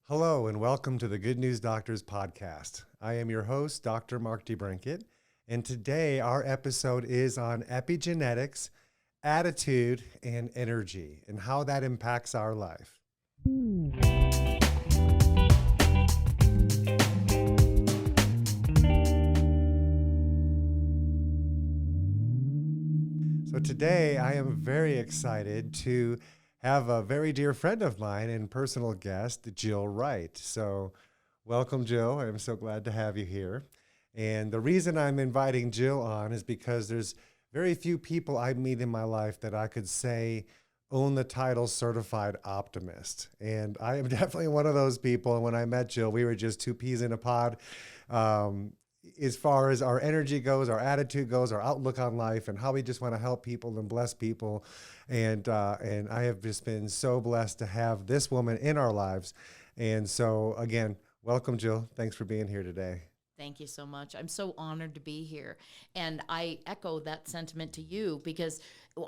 Hello and welcome to the Good News Doctors podcast. I am your host, Dr. Mark DeBrinket, and today our episode is on epigenetics, attitude, and energy, and how that impacts our life. So today I am very excited to have a very dear friend of mine and personal guest, Jill Wright. So welcome, Jill. I'm so glad to have you here. And the reason I'm inviting Jill on is because there's very few people I meet in my life that I could say own the title certified optimist. And I am definitely one of those people. And when I met Jill, we were just two peas in a pod. As far as our energy goes, our attitude goes, our outlook on life, and how we just want to help people and bless people. And I have just been so blessed to have this woman in our lives. And so, again, welcome, Jill. Thanks for being here today. Thank you so much. I'm so honored to be here. And I echo that sentiment to you because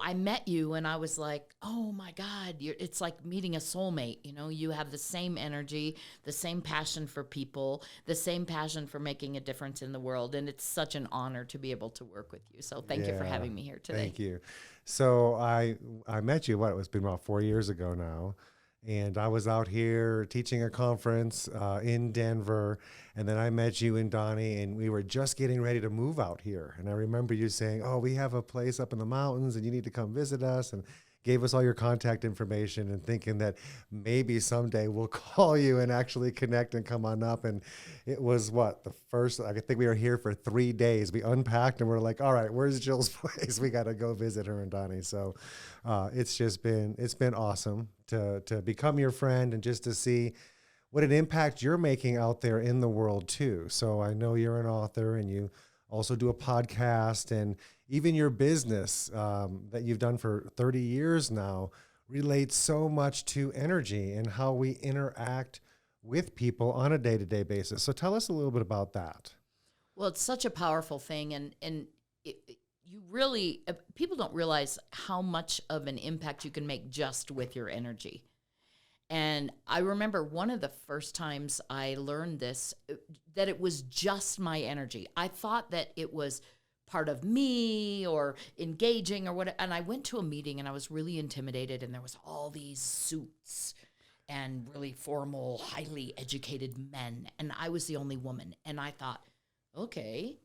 I met you and I was like, oh my God, it's like meeting a soulmate. You know, you have the same energy, the same passion for people, the same passion for making a difference in the world. And it's such an honor to be able to work with you. So thank you for having me here today. Thank you. So I met you, it's been about 4 years ago now. And I was out here teaching a conference in Denver. And then I met you and Donnie, and we were just getting ready to move out here. And I remember you saying, oh, we have a place up in the mountains and you need to come visit us, and gave us all your contact information, and thinking that maybe someday we'll call you and actually connect and come on up. And it was I think we were here for 3 days. We unpacked and we're like, all right, where's Jill's place? We got to go visit her and Donnie. So it's been awesome to become your friend and just to see what an impact you're making out there in the world too. So I know you're an author and you also do a podcast, and even your business that you've done for 30 years now relates so much to energy and how we interact with people on a day-to-day basis. So tell us a little bit about that. Well, it's such a powerful thing. And you really, people don't realize how much of an impact you can make just with your energy. And I remember one of the first times I learned this, that it was just my energy. I thought that it was part of me or engaging or what. And I went to a meeting and I was really intimidated, and there was all these suits and really formal, highly educated men. And I was the only woman. And I thought, okay,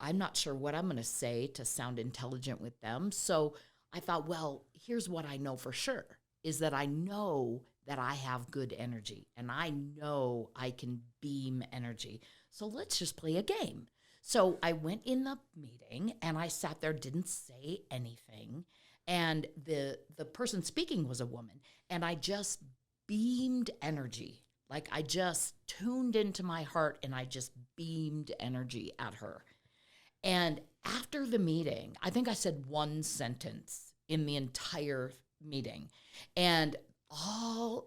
I'm not sure what I'm going to say to sound intelligent with them. So I thought, well, here's what I know for sure, is that I know that I have good energy, and I know I can beam energy. So let's just play a game. So I went in the meeting and I sat there, didn't say anything. And the person speaking was a woman, and I just beamed energy. Like I just tuned into my heart and I just beamed energy at her. And after the meeting, I think I said one sentence in the entire meeting. And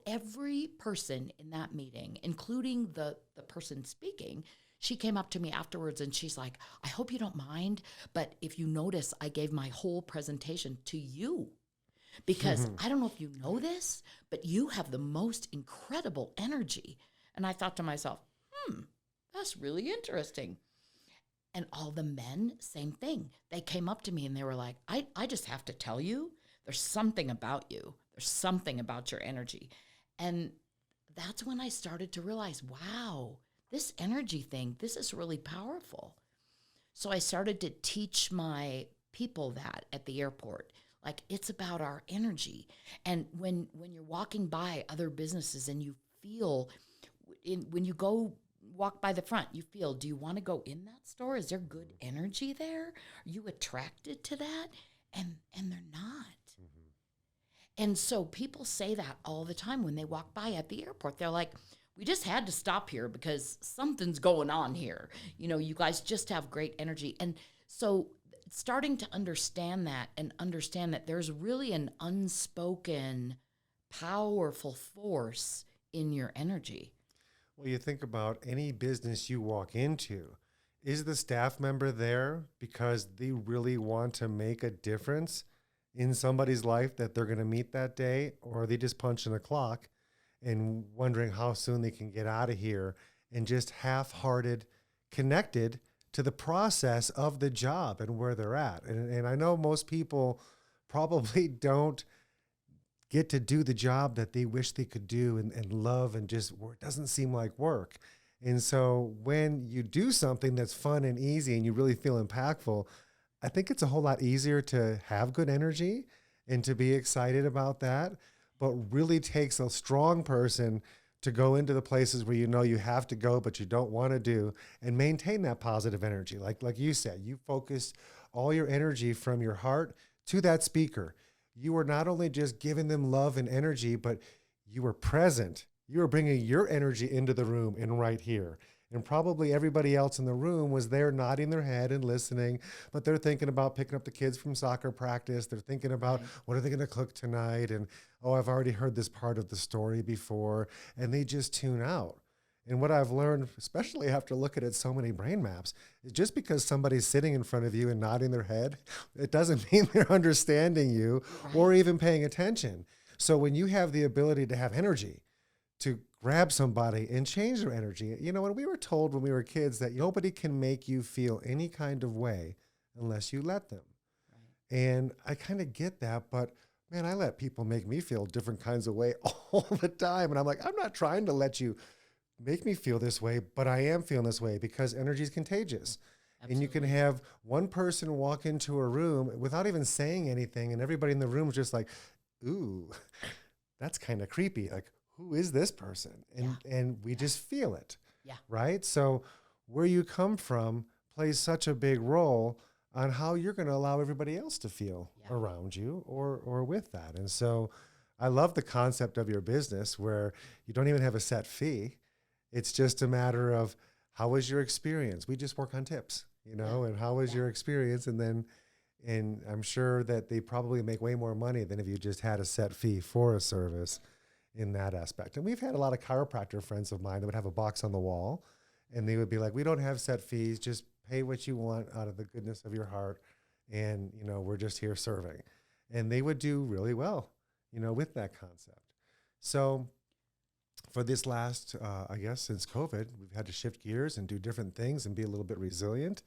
every person in that meeting, including the person speaking, she came up to me afterwards and she's like, I hope you don't mind, but if you notice, I gave my whole presentation to you because I don't know if you know this, but you have the most incredible energy. And I thought to myself, that's really interesting. And all the men, same thing. They came up to me and they were like, I just have to tell you, there's something about you. There's something about your energy. And that's when I started to realize, wow, this energy thing, this is really powerful. So I started to teach my people that at the airport. Like, it's about our energy. And when you're walking by other businesses and you feel, when you go walk by the front, you feel, do you want to go in that store? Is there good energy there? Are you attracted to that? And they're not. And so people say that all the time when they walk by at the airport. They're like, we just had to stop here because something's going on here. You know, you guys just have great energy. And so starting to understand that and understand that there's really an unspoken, powerful force in your energy. Well, you think about any business you walk into. Is the staff member there because they really want to make a difference in somebody's life that they're going to meet that day, or are they just punching a clock and wondering how soon they can get out of here, and just half-hearted connected to the process of the job and where they're at. And I know most people probably don't get to do the job that they wish they could do and love, and just it doesn't seem like work. And so when you do something that's fun and easy and you really feel impactful, I think it's a whole lot easier to have good energy and to be excited about that. But really takes a strong person to go into the places where you know you have to go, but you don't want to do, and maintain that positive energy. Like you said, you focus all your energy from your heart to that speaker. You are not only just giving them love and energy, but you are present. You are bringing your energy into the room and right here. And probably everybody else in the room was there nodding their head and listening, but they're thinking about picking up the kids from soccer practice. They're thinking about what are they going to cook tonight? And, oh, I've already heard this part of the story before. And they just tune out. And what I've learned, especially after looking at so many brain maps, is just because somebody's sitting in front of you and nodding their head, it doesn't mean they're understanding you or even paying attention. So when you have the ability to have energy, to grab somebody and change their energy. You know, when we were told when we were kids that nobody can make you feel any kind of way unless you let them. Right. And I kind of get that, but man, I let people make me feel different kinds of way all the time. And I'm like, I'm not trying to let you make me feel this way, but I am feeling this way because energy is contagious. Absolutely. And you can have one person walk into a room without even saying anything, and everybody in the room is just like, ooh, that's kind of creepy. Like, who is this person? And we just feel it, right? So where you come from plays such a big role on how you're going to allow everybody else to feel around you or with that. And so I love the concept of your business where you don't even have a set fee. It's just a matter of how was your experience? We just work on tips, you know, and how was your experience? And I'm sure that they probably make way more money than if you just had a set fee for a service in that aspect. And we've had a lot of chiropractor friends of mine that would have a box on the wall and they would be like, we don't have set fees, just pay what you want out of the goodness of your heart. And, you know, we're just here serving. And they would do really well, you know, with that concept. So for this last, I guess, since COVID, we've had to shift gears and do different things and be a little bit resilient.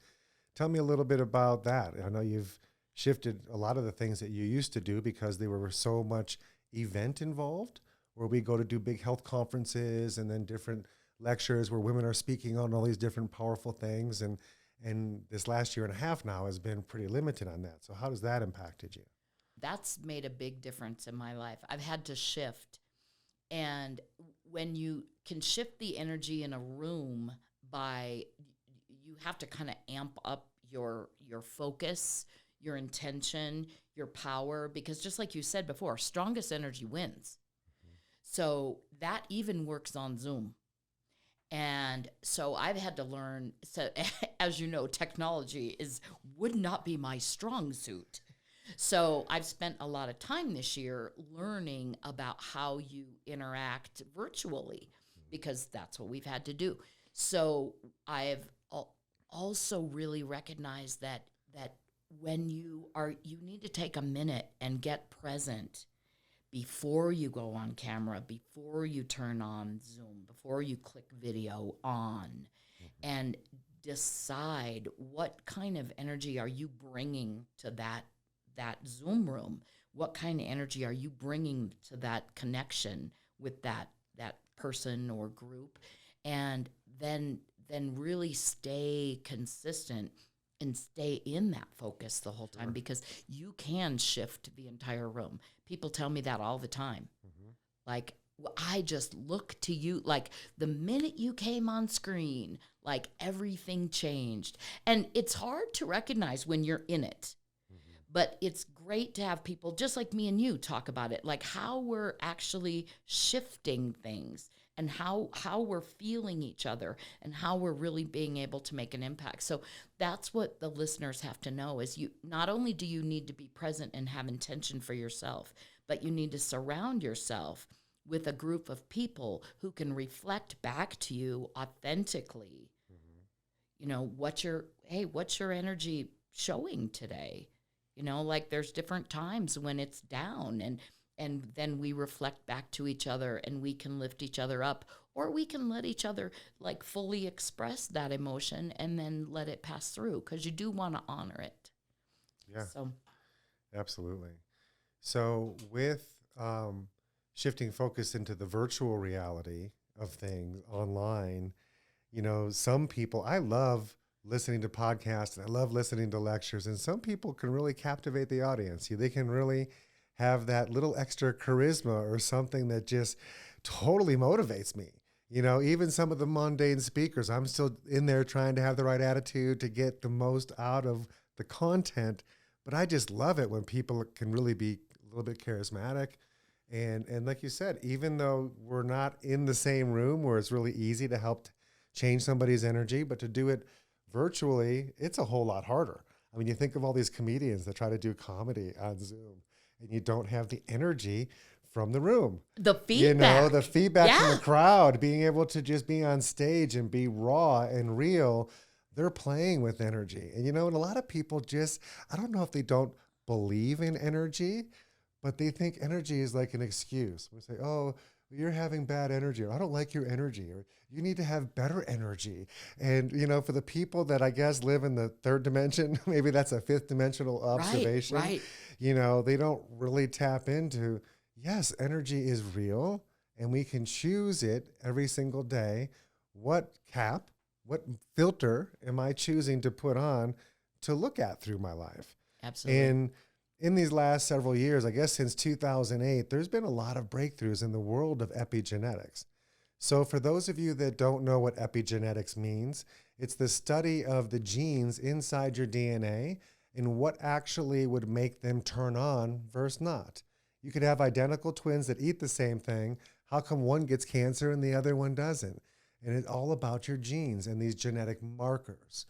Tell me a little bit about that. I know you've shifted a lot of the things that you used to do because they were so much event involved, where we go to do big health conferences and then different lectures where women are speaking on all these different powerful things. And this last year and a half now has been pretty limited on that. So how has that impacted you? That's made a big difference in my life. I've had to shift. And when you can shift the energy in a room you have to kind of amp up your focus, your intention, your power, because just like you said before, strongest energy wins. So that even works on Zoom. And so I've had to learn, so as you know, technology would not be my strong suit. So I've spent a lot of time this year learning about how you interact virtually, because that's what we've had to do. So I've also really recognized that when you need to take a minute and get present before you go on camera, before you turn on Zoom, before you click video on, and decide what kind of energy are you bringing to that Zoom room? What kind of energy are you bringing to that connection with that person or group? And then really stay consistent and stay in that focus the whole time, because you can shift the entire room. People tell me that all the time. Like, I just look to you, like the minute you came on screen, like everything changed. And it's hard to recognize when you're in it. But it's great to have people just like me and you talk about it, like how we're actually shifting things and how we're feeling each other and how we're really being able to make an impact. So that's what the listeners have to know is not only do you need to be present and have intention for yourself, but you need to surround yourself with a group of people who can reflect back to you authentically. You know, what's your energy showing today? You know, like there's different times when it's down and then we reflect back to each other, and we can lift each other up, or we can let each other like fully express that emotion and then let it pass through, because you do want to honor it. Yeah, So absolutely. So with shifting focus into the virtual reality of things online, some people, I love listening to podcasts and I love listening to lectures, and some people can really captivate the audience. They can really have that little extra charisma or something that just totally motivates me. Even some of the mundane speakers, I'm still in there trying to have the right attitude to get the most out of the content. But I just love it when people can really be a little bit charismatic. And like you said, even though we're not in the same room where it's really easy to help change somebody's energy, but to do it virtually, it's a whole lot harder. I mean, you think of all these comedians that try to do comedy on Zoom, and you don't have the energy from the room. the feedback. The feedback from Yeah. the crowd, being able to just be on stage and be raw and real. They're playing with energy. And, and a lot of people just, I don't know if they don't believe in energy, but they think energy is like an excuse. We say, oh, you're having bad energy, or I don't like your energy, or you need to have better energy. And, for the people that I guess live in the third dimension, maybe that's a fifth dimensional observation, Right. they don't really tap into, yes, energy is real and we can choose it every single day. What filter am I choosing to put on to look at through my life? Absolutely. And in these last several years, I guess since 2008, there's been a lot of breakthroughs in the world of epigenetics. So for those of you that don't know what epigenetics means, it's the study of the genes inside your DNA and what actually would make them turn on versus not. You could have identical twins that eat the same thing. How come one gets cancer and the other one doesn't? And it's all about your genes and these genetic markers.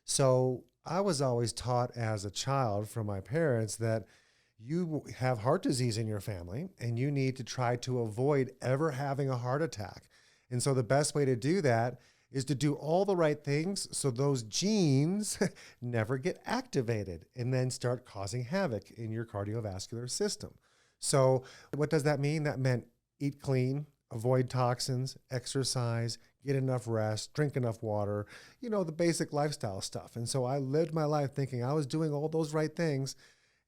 So I was always taught as a child from my parents that you have heart disease in your family and you need to try to avoid ever having a heart attack. And so the best way to do that is to do all the right things so those genes never get activated and then start causing havoc in your cardiovascular system. So what does that mean? That meant eat clean, avoid toxins, exercise, get enough rest, drink enough water, the basic lifestyle stuff. And so I lived my life thinking I was doing all those right things.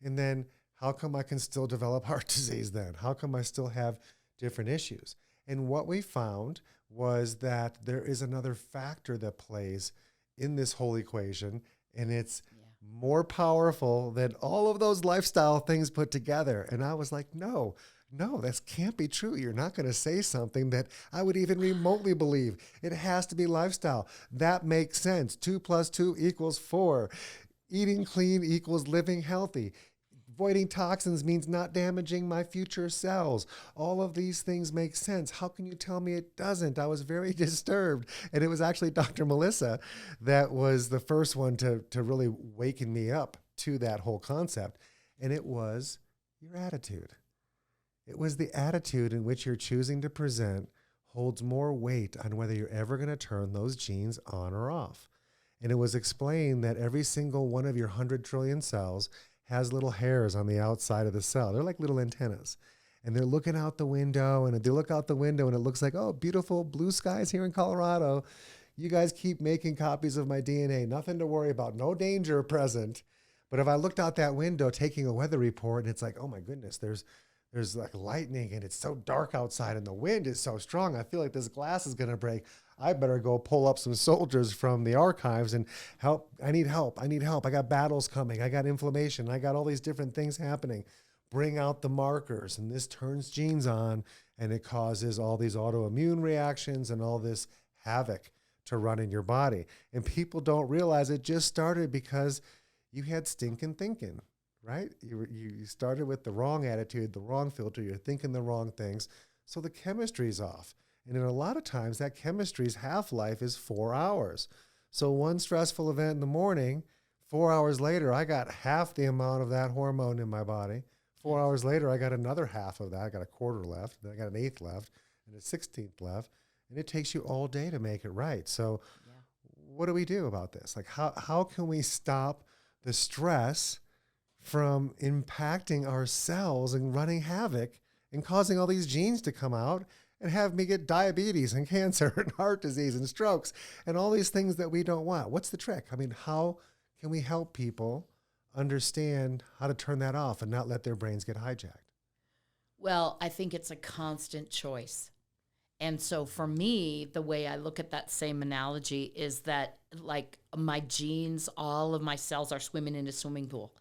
And then how come I can still develop heart disease then? How come I still have different issues? And what we found was that there is another factor that plays in this whole equation, and it's more powerful than all of those lifestyle things put together. And I was like, no, that can't be true. You're not going to say something that I would even remotely believe. It has to be lifestyle. That makes sense. 2 + 2 = 4. Eating clean equals living healthy. Avoiding toxins means not damaging my future cells. All of these things make sense. How can you tell me it doesn't? I was very disturbed. And it was actually Dr. Melissa that was the first one to really waken me up to that whole concept. And it was your attitude. It was the attitude in which you're choosing to present holds more weight on whether you're ever going to turn those genes on or off. And it was explained that every single one of your 100 trillion cells has little hairs on the outside of the cell. They're like little antennas. And they're looking out the window, and if they look out the window and it looks like, oh, beautiful blue skies here in Colorado, you guys keep making copies of my DNA. Nothing to worry about. No danger present. But if I looked out that window taking a weather report and it's like, oh my goodness, there's like lightning and it's so dark outside and the wind is so strong, I feel like this glass is going to break. I better go pull up some soldiers from the archives and help. I need help. I got battles coming. I got inflammation. I got all these different things happening. Bring out the markers, and this turns genes on, and it causes all these autoimmune reactions and all this havoc to run in your body. And people don't realize it just started because you had stinking thinking, right? You started with the wrong attitude, the wrong filter. You're thinking the wrong things. So the chemistry's off. And in a lot of times, that chemistry's half-life is 4 hours. So one stressful event in the morning, 4 hours later, I got half the amount of that hormone in my body. 4 hours later, I got another half of that. I got a quarter left. Then I got an eighth left and a 16th left. And it takes you all day to make it right. So what do we do about this? Like, how can we stop the stress from impacting our cells and running havoc and causing all these genes to come out and have me get diabetes and cancer and heart disease and strokes and all these things that we don't want. What's the trick? I mean, how can we help people understand how to turn that off and not let their brains get hijacked? Well, I think it's a constant choice. And so for me, the way I look at that same analogy is that like my genes, all of my cells are swimming in a swimming pool.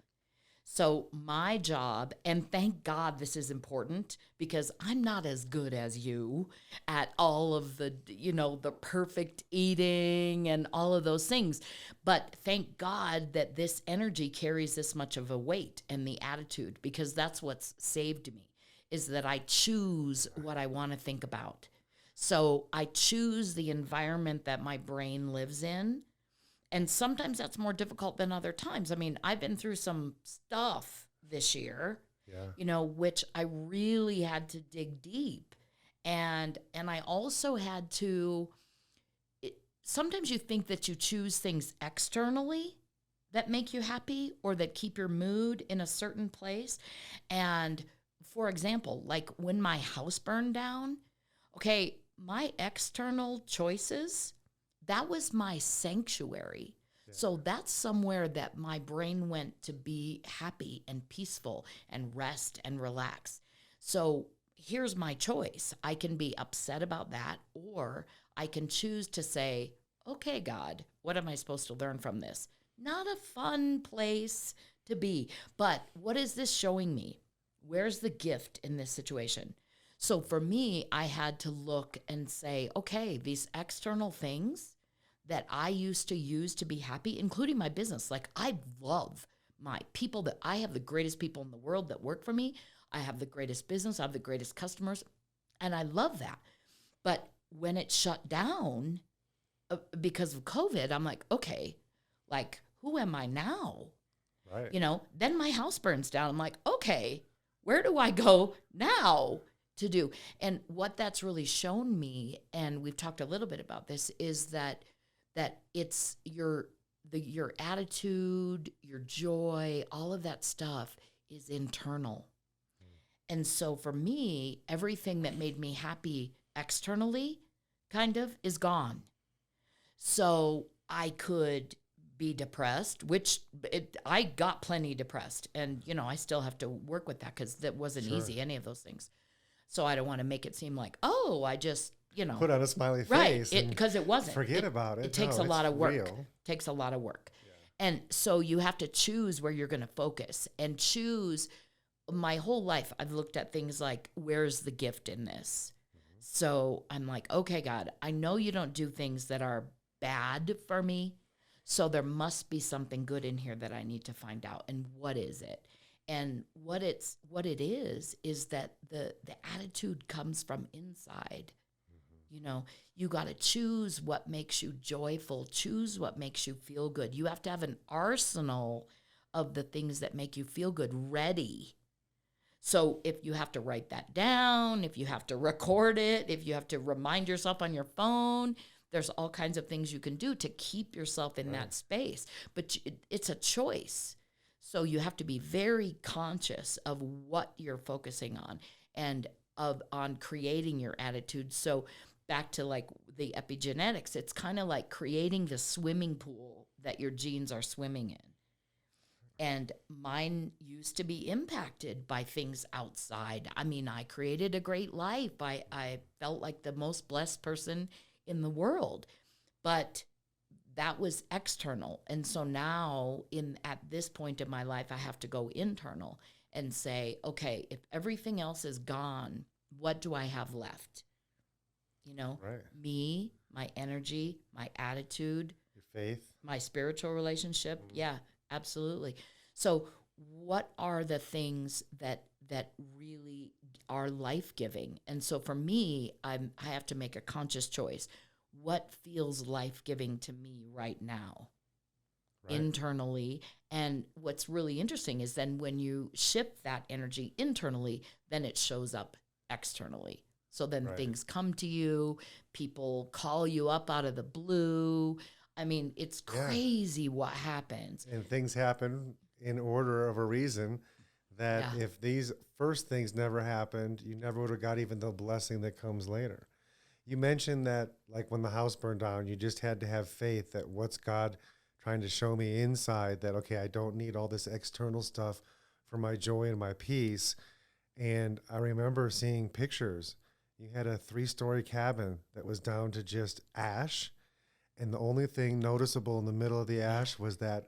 So my job, and thank God this is important because I'm not as good as you at all of the, the perfect eating and all of those things. But thank God that this energy carries this much of a weight and the attitude, because that's what's saved me, is that I choose what I want to think about. So I choose the environment that my brain lives in. And sometimes that's more difficult than other times. I mean, I've been through some stuff this year, which I really had to dig deep. And I also had to, sometimes you think that you choose things externally that make you happy or that keep your mood in a certain place. And for example, like when my house burned down, okay, my external choices, that was my sanctuary. Yeah. So that's somewhere that my brain went to be happy and peaceful and rest and relax. So here's my choice. I can be upset about that, or I can choose to say, okay, God, what am I supposed to learn from this? Not a fun place to be, but what is this showing me? Where's the gift in this situation? So for me, I had to look and say, okay, these external things that I used to use to be happy, including my business. Like I love my people, that I have the greatest people in the world that work for me. I have the greatest business. I have the greatest customers. And I love that. But when it shut down because of COVID, I'm like, okay, like who am I now? Right. Then my house burns down. I'm like, okay, where do I go now? To do. And what that's really shown me, and we've talked a little bit about this, is that it's your attitude, your joy, all of that stuff is internal. And so for me, everything that made me happy externally kind of is gone. So I could be depressed, which I got plenty depressed. And, I still have to work with that because that wasn't easy, any of those things. So I don't want to make it seem like, oh, I just, put on a smiley right, face. Because it wasn't. Forget about it. It takes a lot of work. Real. Takes a lot of work. Yeah. And so you have to choose where you're going to focus and choose. My whole life, I've looked at things like, where's the gift in this? Mm-hmm. So I'm like, okay, God, I know you don't do things that are bad for me. So there must be something good in here that I need to find out. And what is it? And what it is that the attitude comes from inside. Mm-hmm. You got to choose what makes you joyful, choose what makes you feel good. You have to have an arsenal of the things that make you feel good ready. So if you have to write that down, if you have to record it, if you have to remind yourself on your phone, there's all kinds of things you can do to keep yourself in that space. But it's a choice. So you have to be very conscious of what you're focusing on and on creating your attitude. So back to like the epigenetics, it's kind of like creating the swimming pool that your genes are swimming in. And mine used to be impacted by things outside. I mean, I created a great life. I felt like the most blessed person in the world. But that was external. And so now at this point in my life, I have to go internal and say, okay, if everything else is gone, what do I have left? Me, my energy, my attitude, your faith, my spiritual relationship. Mm-hmm. Yeah, absolutely. So what are the things that really are life-giving? And so for me, I have to make a conscious choice. What feels life-giving to me right now, internally? And what's really interesting is then when you shift that energy internally, then it shows up externally. So then things come to you, people call you up out of the blue. I mean, it's crazy what happens. And things happen in order of a reason that Yeah. if these first things never happened, you never would have got even the blessing that comes later. You mentioned that, like when the house burned down, you just had to have faith that what's God trying to show me inside, that, okay, I don't need all this external stuff for my joy and my peace. And I remember seeing pictures. You had a 3-story cabin that was down to just ash. And the only thing noticeable in the middle of the ash was that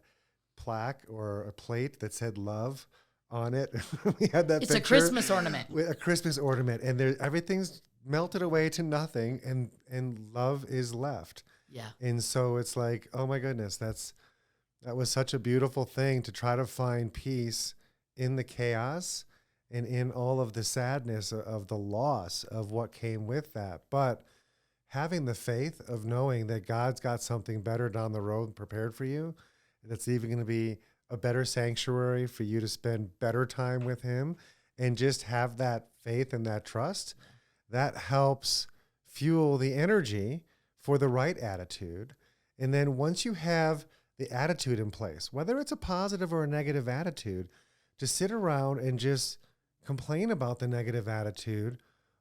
plaque or a plate that said love on it. We had that It's picture. a Christmas ornament. With a Christmas ornament. And there, everything's melted away to nothing, and love is left. Yeah. And so it's like, oh my goodness, that was such a beautiful thing, to try to find peace in the chaos and in all of the sadness of the loss of what came with that. But having the faith of knowing that God's got something better down the road prepared for you, that's even going to be a better sanctuary for you to spend better time with him, and just have that faith and that trust, that helps fuel the energy for the right attitude. And then once you have the attitude in place, whether it's a positive or a negative attitude, to sit around and just complain about the negative attitude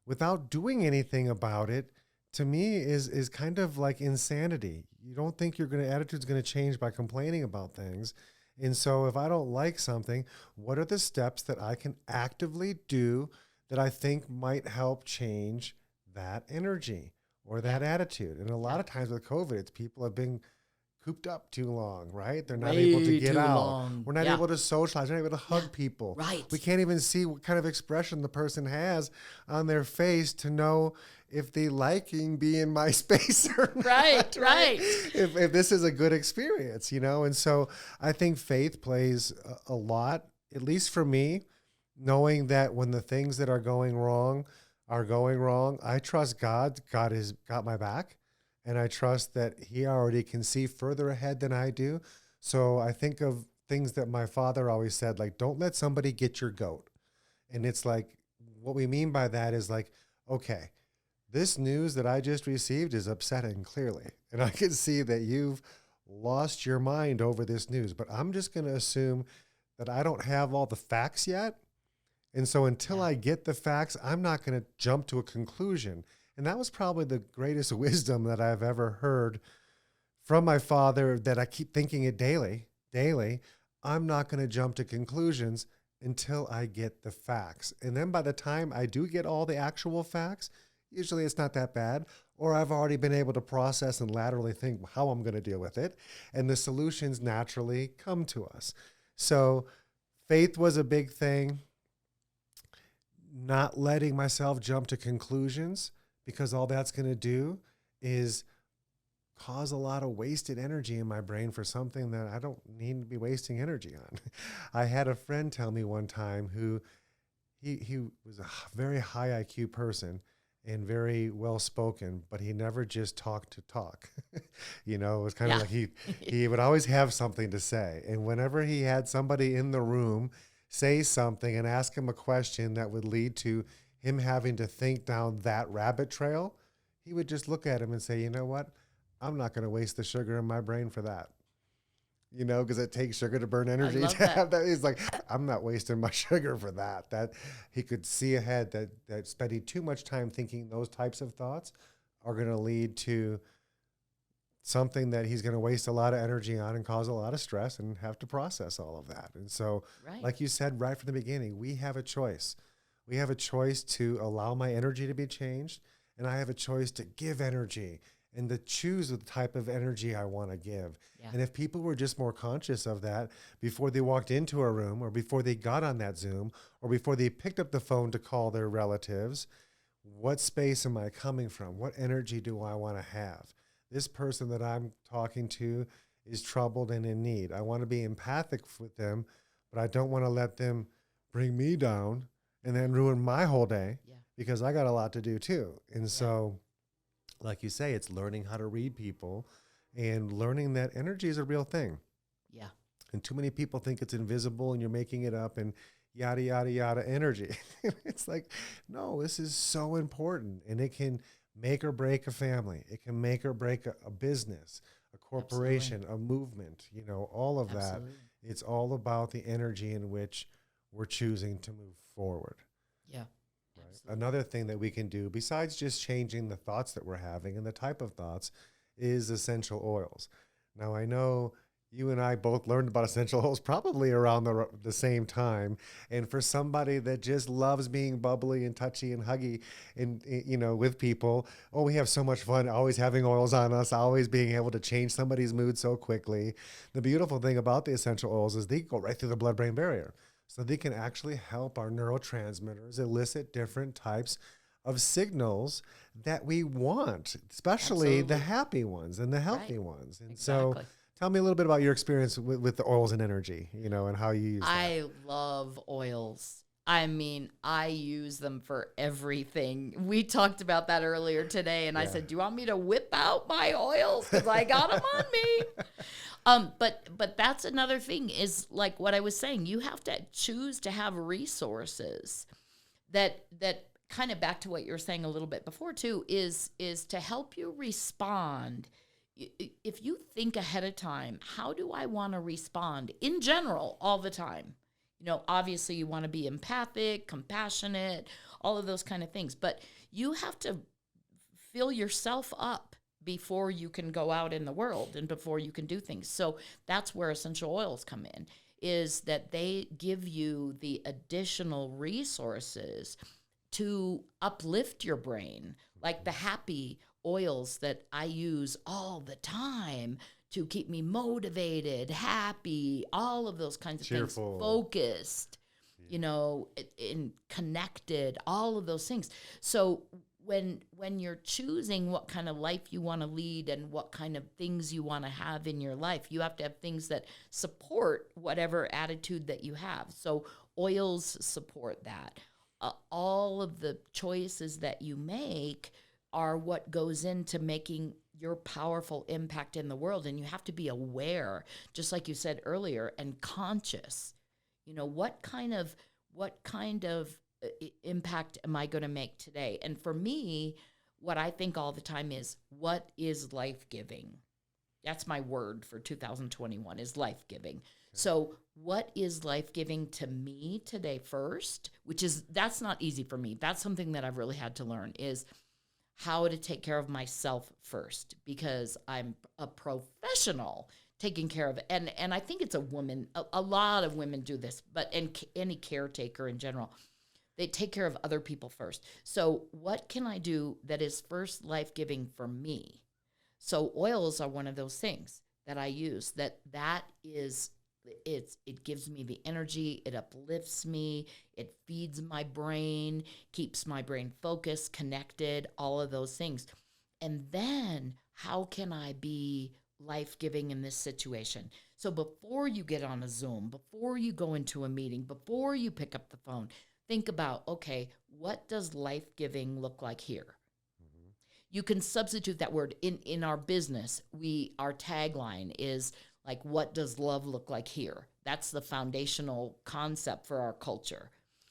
without doing anything about it, to me is kind of like insanity. You don't think attitude's going to change by complaining about things. And so if I don't like something, what are the steps that I can actively do that I think might help change that energy or that attitude? And a lot of times with COVID, it's people have been cooped up too long, right? They're not able to get out. Long. We're not able to socialize. We're not able to hug people. Right. We can't even see what kind of expression the person has on their face to know if they liking be in my space or not. Right. If this is a good experience, And so I think faith plays a lot, at least for me, knowing that when the things that are going wrong, I trust God. God has got my back. And I trust that he already can see further ahead than I do. So I think of things that my father always said, like, don't let somebody get your goat. And it's like, what we mean by that is like, okay, this news that I just received is upsetting, clearly. And I can see that you've lost your mind over this news, but I'm just going to assume that I don't have all the facts yet. And so until I get the facts, I'm not going to jump to a conclusion. And that was probably the greatest wisdom that I've ever heard from my father, that I keep thinking it daily. I'm not going to jump to conclusions until I get the facts. And then by the time I do get all the actual facts, usually it's not that bad, or I've already been able to process and laterally think how I'm going to deal with it. And the solutions naturally come to us. So faith was a big thing. Not letting myself jump to conclusions, because all that's going to do is cause a lot of wasted energy in my brain for something that I don't need to be wasting energy on. I had a friend tell me one time who he was a very high IQ person and very well spoken, but he never just talked to talk. It was kind of like he would always have something to say. And whenever he had somebody in the room say something and ask him a question that would lead to him having to think down that rabbit trail, he would just look at him and say, you know what? I'm not going to waste the sugar in my brain for that. Because it takes sugar to burn energy to have that. He's like, I'm not wasting my sugar for that. That he could see ahead that spending too much time thinking those types of thoughts are going to lead to something that he's going to waste a lot of energy on and cause a lot of stress and have to process all of that. And so, like you said right from the beginning, we have a choice. We have a choice to allow my energy to be changed, and I have a choice to give energy and to choose the type of energy I want to give. Yeah. And if people were just more conscious of that before they walked into a room, or before they got on that Zoom, or before they picked up the phone to call their relatives, what space am I coming from? What energy do I want to have? This person that I'm talking to is troubled and in need. I want to be empathic with them, but I don't want to let them bring me down and then ruin my whole day, because I got a lot to do too. And so, like you say, it's learning how to read people and learning that energy is a real thing. Yeah. And too many people think it's invisible and you're making it up and yada, yada, yada energy. It's like, no, this is so important. And it can make or break a family. It can make or break a business, a corporation, a movement, all of that. It's all about the energy in which we're choosing to move forward. Yeah. Right? Absolutely. Another thing that we can do, besides just changing the thoughts that we're having and the type of thoughts, is essential oils. Now, I know you and I both learned about essential oils probably around the same time. And for somebody that just loves being bubbly and touchy and huggy and, with people, oh, we have so much fun always having oils on us, always being able to change somebody's mood so quickly. The beautiful thing about the essential oils is they go right through the blood-brain barrier. So they can actually help our neurotransmitters elicit different types of signals that we want, especially the Absolutely. happy ones and the healthy Right. ones. And so Exactly. tell me a little bit about your experience with the oils and energy, and how you use that. I love oils. I mean, I use them for everything. We talked about that earlier today, and I Yeah. said, "Do you want me to whip out my oils because I got them on me?" But that's another thing is like what I was saying. You have to choose to have resources that kind of back to what you were saying a little bit before too is to help you respond. If you think ahead of time, how do I want to respond in general all the time? Obviously you want to be empathic, compassionate, all of those kind of things, but you have to fill yourself up before you can go out in the world and before you can do things. So that's where essential oils come in, is that they give you the additional resources to uplift your brain, like the happy oils that I use all the time to keep me motivated, happy, all of those kinds of Cheerful. things, focused, and connected, all of those things. So when you're choosing what kind of life you want to lead and what kind of things you want to have in your life, you have to have things that support whatever attitude that you have. So oils support that. All of the choices that you make are what goes into making your powerful impact in the world. And you have to be aware, just like you said earlier, and conscious. What kind of impact am I going to make today? And for me, what I think all the time is, what is life-giving? That's my word for 2021 is life-giving. Okay. So what is life-giving to me today first, that's not easy for me. That's something that I've really had to learn is how to take care of myself first, because I'm a professional taking care of it. And I think it's a lot of women do this, but any caretaker in general, they take care of other people first. So what can I do that is first life-giving for me? So oils are one of those things that I use that is, it gives me the energy, it uplifts me, it feeds my brain, keeps my brain focused, connected, all of those things. And then how can I be life-giving in this situation? So before you get on a Zoom, before you go into a meeting, before you pick up the phone, think about, okay, what does life-giving look like here? Mm-hmm. You can substitute that word in our business. Our tagline is like, what does love look like here? That's the foundational concept for our culture.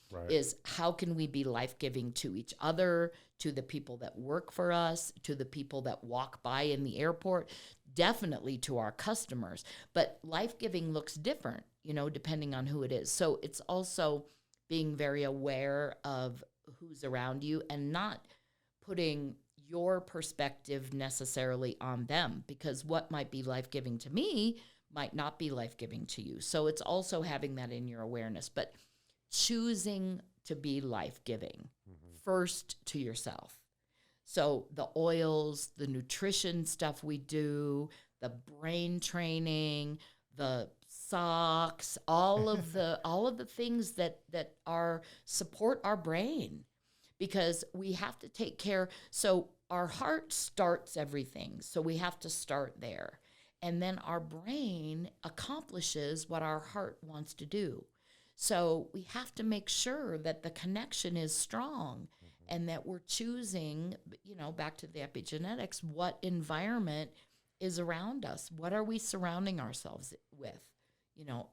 Right. Is how can we be life-giving to each other, to the people that work for us, to the people that walk by in the airport, definitely to our customers. But life-giving looks different, depending on who it is. So it's also being very aware of who's around you and not putting your perspective necessarily on them, because what might be life-giving to me might not be life-giving to you. So it's also having that in your awareness, but choosing to be life-giving first to yourself. So the oils, the nutrition stuff we do, the brain training, the socks, all of the things that are support our brain, because we have to take care. So our heart starts everything. So we have to start there. And then our brain accomplishes what our heart wants to do. So we have to make sure that the connection is strong and that we're choosing, back to the epigenetics, what environment is around us. What are we surrounding ourselves with?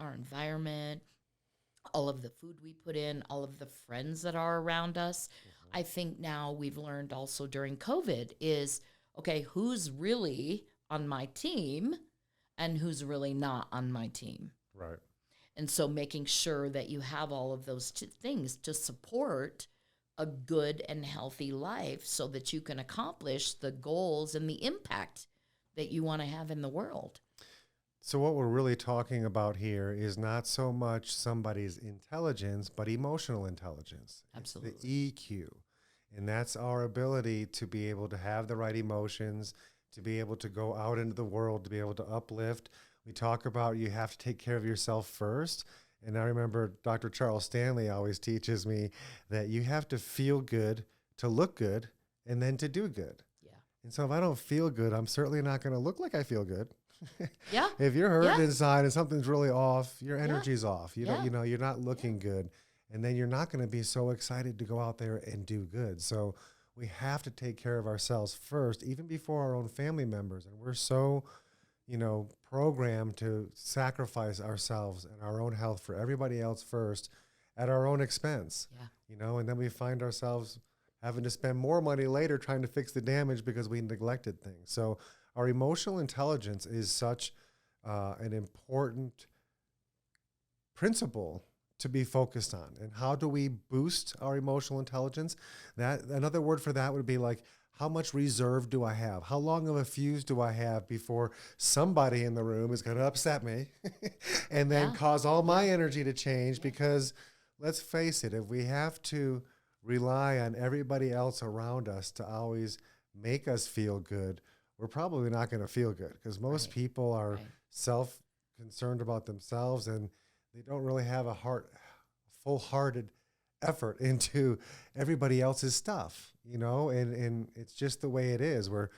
Our environment, all of the food we put in, all of the friends that are around us. I think now we've learned also during COVID is, okay, who's really on my team and who's really not on my team. Right. And so making sure that you have all of those things to support a good and healthy life so that you can accomplish the goals and the impact that you want to have in the world. So what we're really talking about here is not so much somebody's intelligence, but emotional intelligence. Absolutely. It's the EQ. And that's our ability to be able to have the right emotions, to be able to go out into the world, to be able to uplift. We talk about you have to take care of yourself first. And I remember Dr. Charles Stanley always teaches me that you have to feel good to look good and then to do good. Yeah. And so if I don't feel good, I'm certainly not going to look like I feel good. Yeah. If you're hurting inside and something's really off, your energy's off. You Yeah. don't, you're not looking good. And then you're not going to be so excited to go out there and do good. So we have to take care of ourselves first, even before our own family members. And we're so, programmed to sacrifice ourselves and our own health for everybody else first at our own expense. Yeah. And then we find ourselves having to spend more money later trying to fix the damage because we neglected things. So our emotional intelligence is such an important principle to be focused on. And how do we boost our emotional intelligence? That another word for that would be like, how much reserve do I have? How long of a fuse do I have before somebody in the room is going to upset me and then cause all my energy to change? Because let's face it, if we have to rely on everybody else around us to always make us feel good, we're probably not going to feel good, because most people are self-concerned about themselves, and they don't really have a full-hearted effort into everybody else's stuff, and it's just the way it is. We're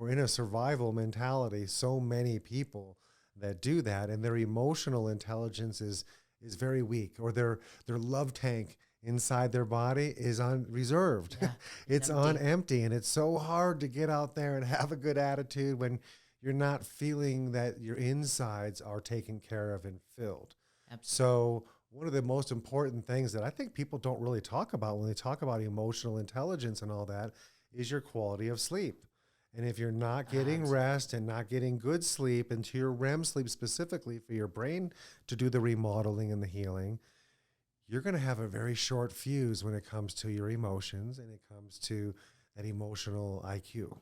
in a survival mentality. So many people that do that, and their emotional intelligence is very weak, or their love tank inside their body is on reserved. Yeah, it's empty. on empty, and it's so hard to get out there and have a good attitude when you're not feeling that your insides are taken care of and filled. Absolutely. So one of the most important things that I think people don't really talk about when they talk about emotional intelligence and all that is your quality of sleep. And if you're not getting rest and not getting good sleep into your REM sleep specifically for your brain to do the remodeling and the healing, you're going to have a very short fuse when it comes to your emotions and it comes to that emotional IQ,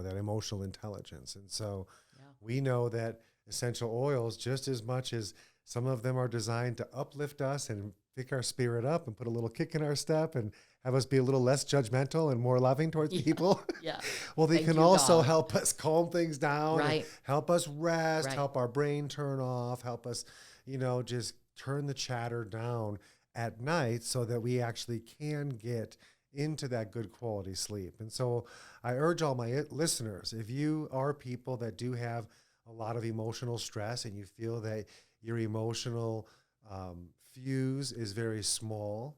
that emotional intelligence. And so we know that essential oils, just as much as some of them are designed to uplift us and pick our spirit up and put a little kick in our step and have us be a little less judgmental and more loving towards people. Yeah. Well, they Thank can you, also God. help us calm things down, and Right. help us rest, Right. help our brain turn off, help us, just turn the chatter down at night so that we actually can get into that good quality sleep. And so I urge all my listeners, if you are people that do have a lot of emotional stress and you feel that your emotional fuse is very small,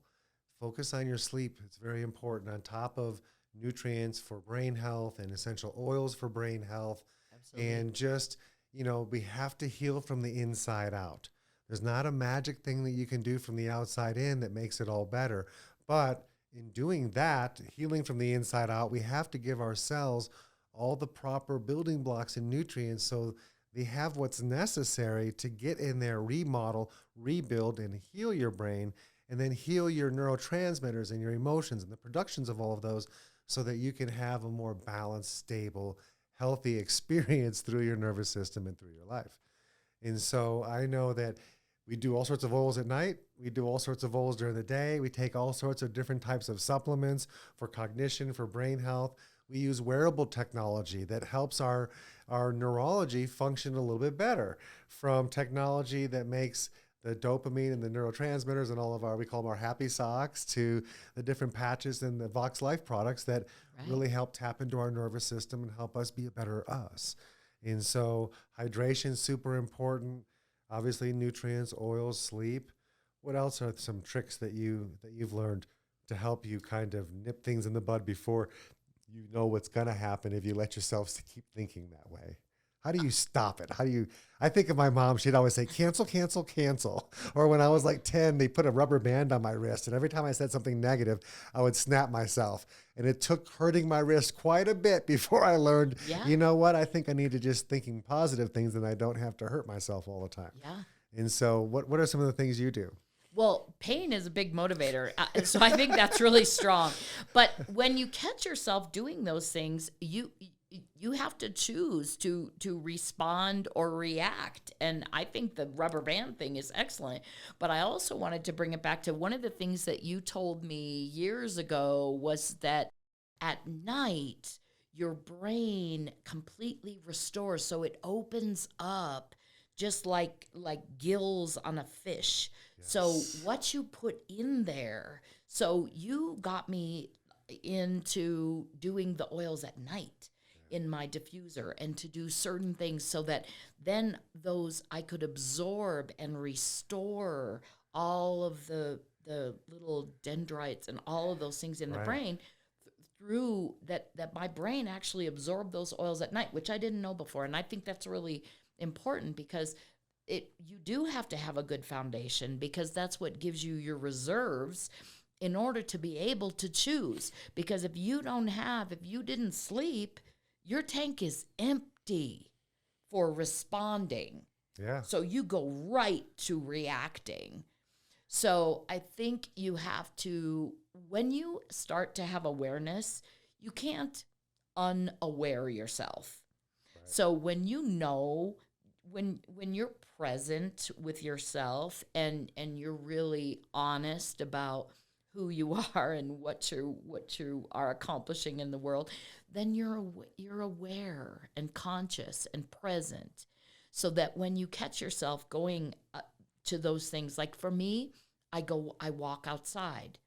focus on your sleep. It's very important, on top of nutrients for brain health and essential oils for brain health. Absolutely. And just, we have to heal from the inside out. There's not a magic thing that you can do from the outside in that makes it all better. But in doing that, healing from the inside out, we have to give our cells all the proper building blocks and nutrients so they have what's necessary to get in there, remodel, rebuild, and heal your brain, and then heal your neurotransmitters and your emotions and the productions of all of those so that you can have a more balanced, stable, healthy experience through your nervous system and through your life. And so I know that we do all sorts of oils at night. We do all sorts of oils during the day. We take all sorts of different types of supplements for cognition, for brain health. We use wearable technology that helps our neurology function a little bit better, from technology that makes the dopamine and the neurotransmitters and all of we call them our happy socks, to the different patches and the Vox Life products that really help tap into our nervous system and help us be a better us. And so hydration is super important. Obviously, nutrients, oils, sleep. What else are some tricks that you've learned to help you kind of nip things in the bud before you know what's going to happen if you let yourself keep thinking that way? How do you stop it? I think of my mom, she'd always say, cancel, cancel, cancel. Or when I was like 10, they put a rubber band on my wrist. And every time I said something negative, I would snap myself. And it took hurting my wrist quite a bit before I learned, you know what? I think I need to just thinking positive things and I don't have to hurt myself all the time. Yeah. And so what are some of the things you do? Well, pain is a big motivator. So I think that's really strong. But when you catch yourself doing those things, you have to choose to respond or react. And I think the rubber band thing is excellent. But I also wanted to bring it back to one of the things that you told me years ago was that at night your brain completely restores, so it opens up just like gills on a fish. So what you put in there, so you got me into doing the oils at night in my diffuser and to do certain things so that then those I could absorb and restore all of the little dendrites and all of those things in the brain through that my brain actually absorbed those oils at night, which I didn't know before. And I think that's really important because you do have to have a good foundation, because that's what gives you your reserves in order to be able to choose. Because if you didn't sleep, your tank is empty for responding. Yeah. So you go right to reacting. So I think you have to, when you start to have awareness, you can't unaware yourself. Right. So when you know, when you're present with yourself and you're really honest about who you are and what you are accomplishing in the world, then you're aware and conscious and present, so that when you catch yourself going to those things, like for me, I walk outside,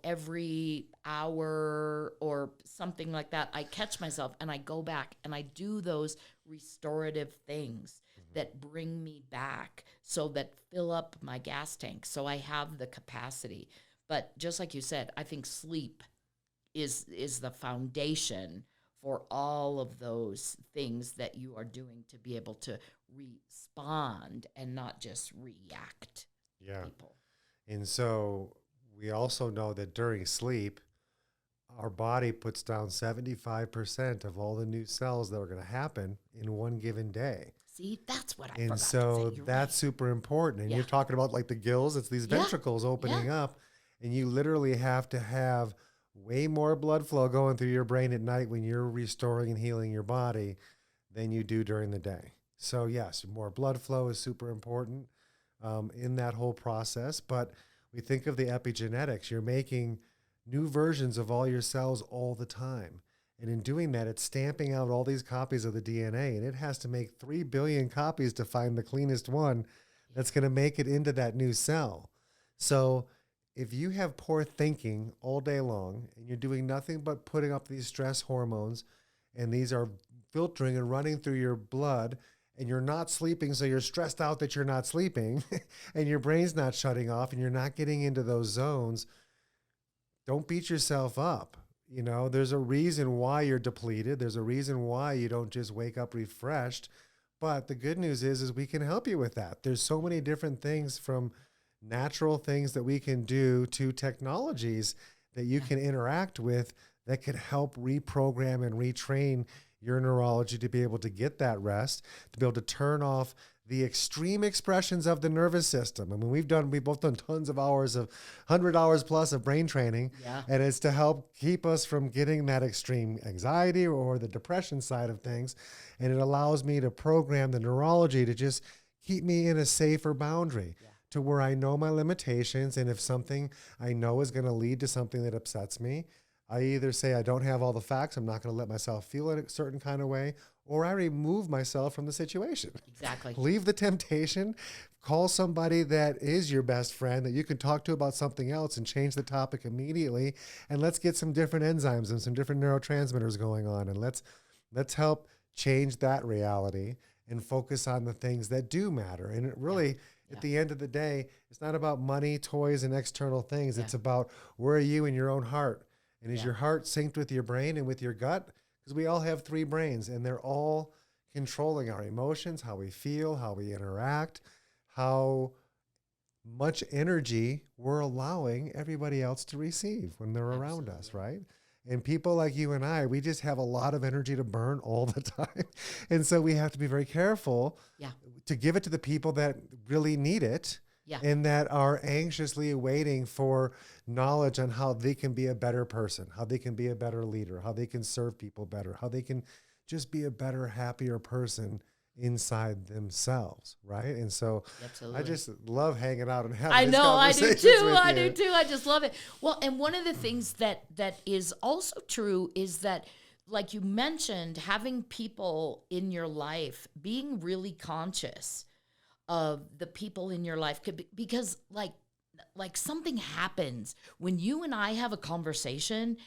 every hour or something like that. I catch myself and I go back and I do those restorative things that bring me back, so that fill up my gas tank so I have the capacity. But just like you said, I think sleep is the foundation for all of those things that you are doing to be able to respond and not just react. Yeah. People. And so we also know that during sleep, our body puts down 75% of all the new cells that are going to happen in one given day. See, that's what I and forgot so to say. that's super important. And you're talking about like the gills, it's these ventricles opening up, and you literally have to have way more blood flow going through your brain at night when you're restoring and healing your body than you do during the day. So yes, more blood flow is super important in that whole process. But we think of the epigenetics. You're making new versions of all your cells all the time. And in doing that, it's stamping out all these copies of the DNA, and it has to make 3 billion copies to find the cleanest one that's going to make it into that new cell. So if you have poor thinking all day long and you're doing nothing but putting up these stress hormones, and these are filtering and running through your blood, and you're not sleeping, so you're stressed out that you're not sleeping, and your brain's not shutting off, and you're not getting into those zones, don't beat yourself up. There's a reason why you're depleted. There's a reason why you don't just wake up refreshed. But the good news is we can help you with that. There's so many different things, from natural things that we can do to technologies that you can interact with that could help reprogram and retrain your neurology to be able to get that rest, to be able to turn off the extreme expressions of the nervous system. I mean, we've both done tons of hours, 100 hours plus of brain training, and it's to help keep us from getting that extreme anxiety or the depression side of things. And it allows me to program the neurology to just keep me in a safer boundary to where I know my limitations. And if something I know is going to lead to something that upsets me, I either say I don't have all the facts, I'm not going to let myself feel it a certain kind of way, or I remove myself from the situation. Exactly. Leave the temptation, call somebody that is your best friend that you can talk to about something else and change the topic immediately. And let's get some different enzymes and some different neurotransmitters going on. And let's help change that reality and focus on the things that do matter. And it really, at the end of the day, it's not about money, toys, and external things. It's about, where are you in your own heart? And is your heart synced with your brain and with your gut? Because we all have 3 brains, and they're all controlling our emotions, how we feel, how we interact, how much energy we're allowing everybody else to receive when they're around us, right? And people like you and I, we just have a lot of energy to burn all the time. And so we have to be very careful Yeah. to give it to the people that really need it Yeah. and that are anxiously waiting for knowledge on how they can be a better person, how they can be a better leader, how they can serve people better, how they can just be a better, happier person inside themselves, right? And so Absolutely. I just love hanging out and having I these know, I do conversations too. with I you. do too. I just love it. Well, and one of the things that is also true is that, like you mentioned, having people in your life, being really conscious of the people in your life, because like something happens when you and I have a conversation,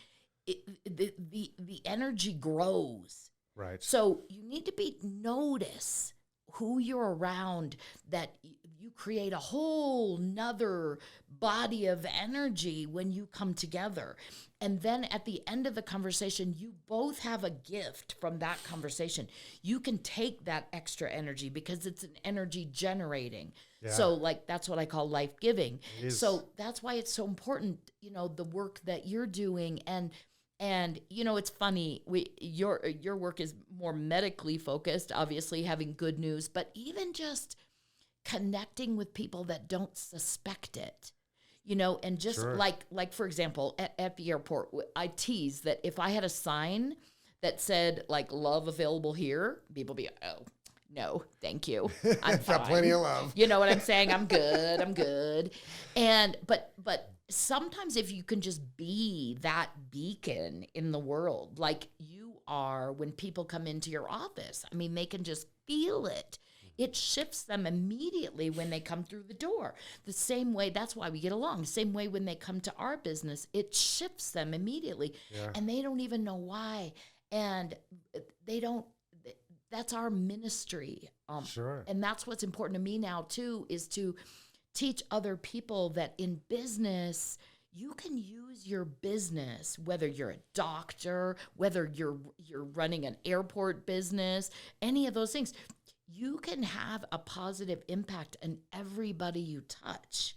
the energy grows. Right. So you need to notice who you're around, that you create a whole nother body of energy when you come together. And then at the end of the conversation, you both have a gift from that conversation. You can take that extra energy because it's an energy generating. Yeah. So like, that's what I call life giving. It is. So that's why it's so important, the work that you're doing. And it's funny, your work is more medically focused, obviously having good news, but even just connecting with people that don't suspect it, and just Sure. like for example, at the airport, I tease that if I had a sign that said like love available here, people be, oh, no, thank you. I'm Got fine. plenty of love. You know what I'm saying? I'm good. I'm good. And but sometimes if you can just be that beacon in the world, like you are when people come into your office, I mean, they can just feel it. It shifts them immediately when they come through the door. The same way, that's why we get along. The same way when they come to our business, it shifts them immediately. Yeah. And they don't even know why. And that's our ministry. Sure. And that's what's important to me now too, is to teach other people that in business, you can use your business, whether you're a doctor, whether you're running an airport business, any of those things, you can have a positive impact on everybody you touch.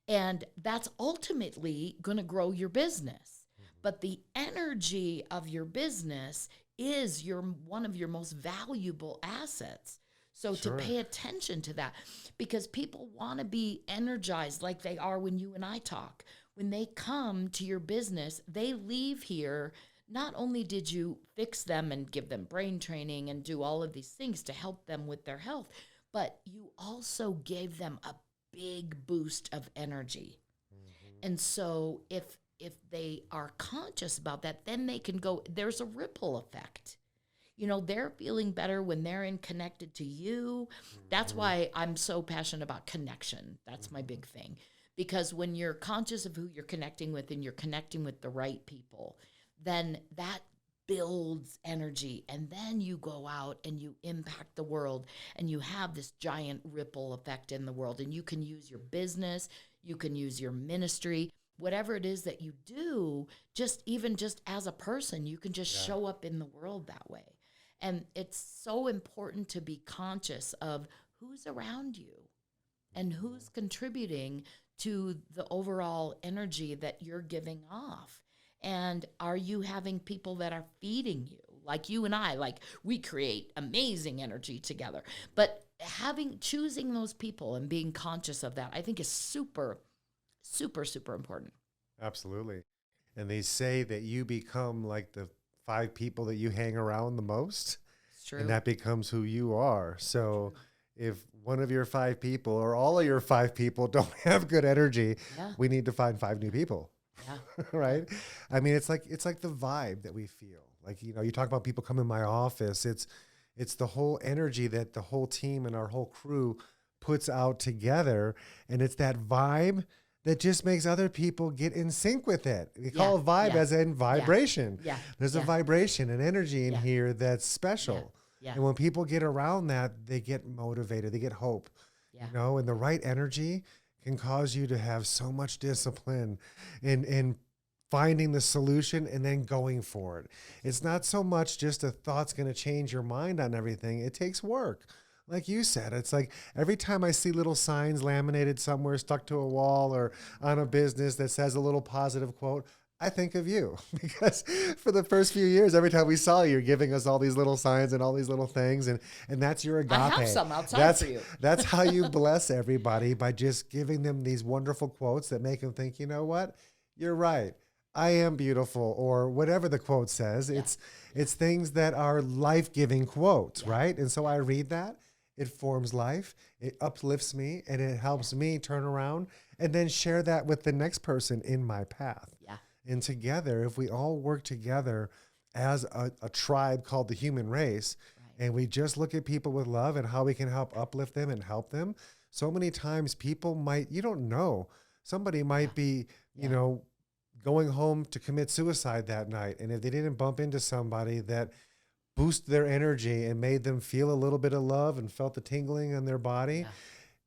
And that's ultimately going to grow your business. But the energy of your business is one of your most valuable assets. So Sure. to pay attention to that, because people want to be energized like they are when you and I talk. When they come to your business, they leave here, not only did you fix them and give them brain training and do all of these things to help them with their health, but you also gave them a big boost of energy. Mm-hmm. And so if they are conscious about that, then they can go, there's a ripple effect. They're feeling better when they're connected to you. That's why I'm so passionate about connection. That's my big thing. Because when you're conscious of who you're connecting with and you're connecting with the right people, then that builds energy. And then you go out and you impact the world and you have this giant ripple effect in the world. And you can use your business, you can use your ministry, whatever it is that you do, just as a person, you can just show up in the world that way. And it's so important to be conscious of who's around you and who's contributing to the overall energy that you're giving off. And are you having people that are feeding you? Like you and I, like we create amazing energy together. But choosing those people and being conscious of that, I think is super, super, super important. Absolutely. And they say that you become like the 5 people that you hang around the most. It's true. And that becomes who you are. So if one of your 5 people or all of your 5 people don't have good energy, we need to find 5 new people. Yeah. Right. I mean, it's like the vibe that we feel. Like, you talk about people come in my office. It's the whole energy that the whole team and our whole crew puts out together. And it's that vibe that just makes other people get in sync with it. We call it vibe as in vibration. Yeah. There's a vibration and energy in here that's special. Yeah. And when people get around that, they get motivated, they get hope. And the right energy can cause you to have so much discipline in finding the solution and then going for it. It's not so much just a thought's going to change your mind on everything. It takes work. Like you said, it's like every time I see little signs laminated somewhere, stuck to a wall or on a business that says a little positive quote, I think of you because for the first few years, every time we saw you, you're giving us all these little signs and all these little things. And that's your agape. I have some outside for you. That's how you bless everybody, by just giving them these wonderful quotes that make them think, you know what? You're right. I am beautiful, or whatever the quote says. Yeah. It's things that are life-giving quotes, Yeah. right? And so I read that. It forms life. It uplifts me, and it helps me turn around and then share that with the next person in my path. Yeah. And together, if we all work together as a tribe called the human race, Right. and we just look at people with love and how we can help uplift them and help them, so many times people you don't know, somebody might be, you know, going home to commit suicide that night. And if they didn't bump into somebody that boosted their energy and made them feel a little bit of love and felt the tingling in their body,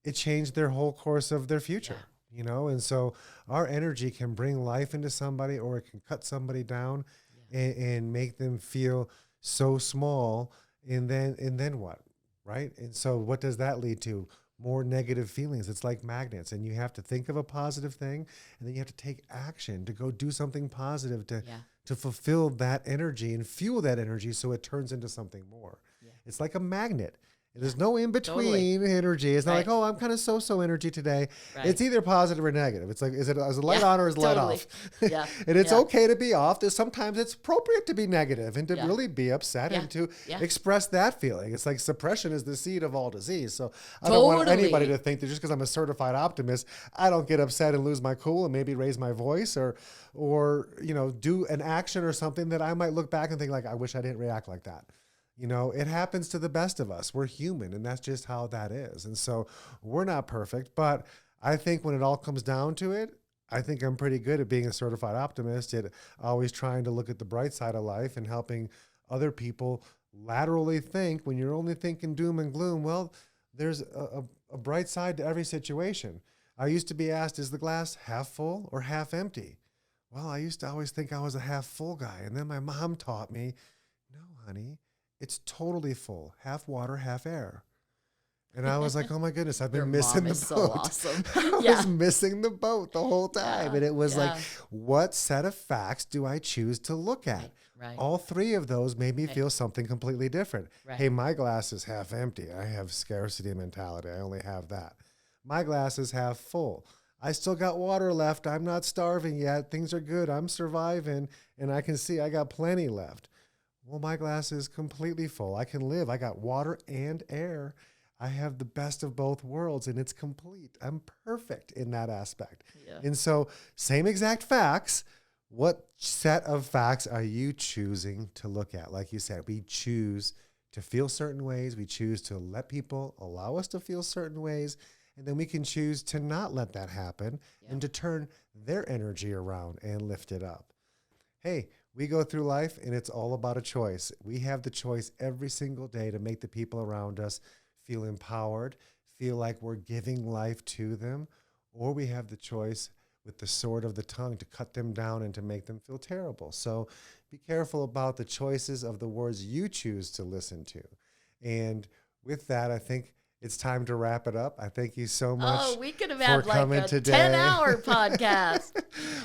it changed their whole course of their future. You know, and so our energy can bring life into somebody, or it can cut somebody down and make them feel so small. And then what? Right. And so what does that lead to? More negative feelings. It's like magnets, and you have to think of a positive thing, and then you have to take action to go do something positive to fulfill that energy and fuel that energy so it turns into something more. It's like a magnet. There's no in between energy. It's not like, oh, I'm kind of so energy today. Right. It's either positive or negative. It's like, is it light on or is it light off? Yeah. And it's okay to be off. Sometimes it's appropriate to be negative and to really be upset and to express that feeling. It's like suppression is the seed of all disease. So I don't want anybody to think that just because I'm a certified optimist, I don't get upset and lose my cool and maybe raise my voice or you know, do an action or something that I might look back and think like, I wish I didn't react like that. You know, it happens to the best of us. We're human, and that's just how that is. And so we're not perfect, but I think when it all comes down to it, I think I'm pretty good at being a certified optimist, at always trying to look at the bright side of life and helping other people laterally think. When you're only thinking doom and gloom, well, there's a bright side to every situation. I used to be asked, is the glass half full or half empty? Well, I used to always think I was a half full guy. And then my mom taught me, no, honey, it's totally full, half water, half air. And I was like, oh my goodness, I've been missing the boat. So awesome. I was missing the boat the whole time. And it was like, what set of facts do I choose to look at? Right. All three of those made me feel something completely different. Right. Hey, my glass is half empty. I have scarcity mentality. I only have that. My glass is half full. I still got water left. I'm not starving yet. Things are good. I'm surviving. And I can see I got plenty left. Well, my glass is completely full. I can live. I got water and air. I have the best of both worlds, and it's complete. I'm perfect in that aspect. Yeah. And so, same exact facts. What set of facts are you choosing to look at? Like you said, we choose to feel certain ways. We choose to let people allow us to feel certain ways. And then we can choose to not let that happen and to turn their energy around and lift it up. Hey, we go through life, and it's all about a choice. We have the choice every single day to make the people around us feel empowered, feel like we're giving life to them, or we have the choice with the sword of the tongue to cut them down and to make them feel terrible. So be careful about the choices of the words you choose to listen to. And with that, I think it's time to wrap it up. I thank you so much. Oh, we could have had like a today. 10-hour podcast.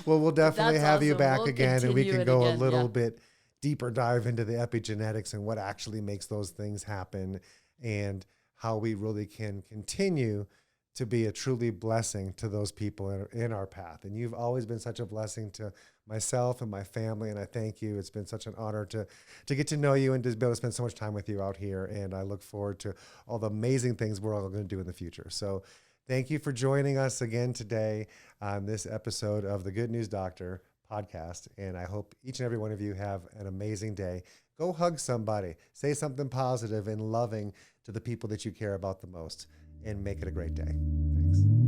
Well, we'll definitely have you back We'll again, and we can go again. a little bit deeper dive into the epigenetics and what actually makes those things happen and how we really can continue to be a truly blessing to those people in our path. And you've always been such a blessing to myself and my family, and I thank you. It's been such an honor to get to know you and to be able to spend so much time with you out here, and I look forward to all the amazing things we're all going to do in the future. So thank you for joining us again today on this episode of the Good News Doctor podcast, and I hope each and every one of you have an amazing day. Go hug somebody, say something positive and loving to the people that you care about the most, and make it a great day. Thanks.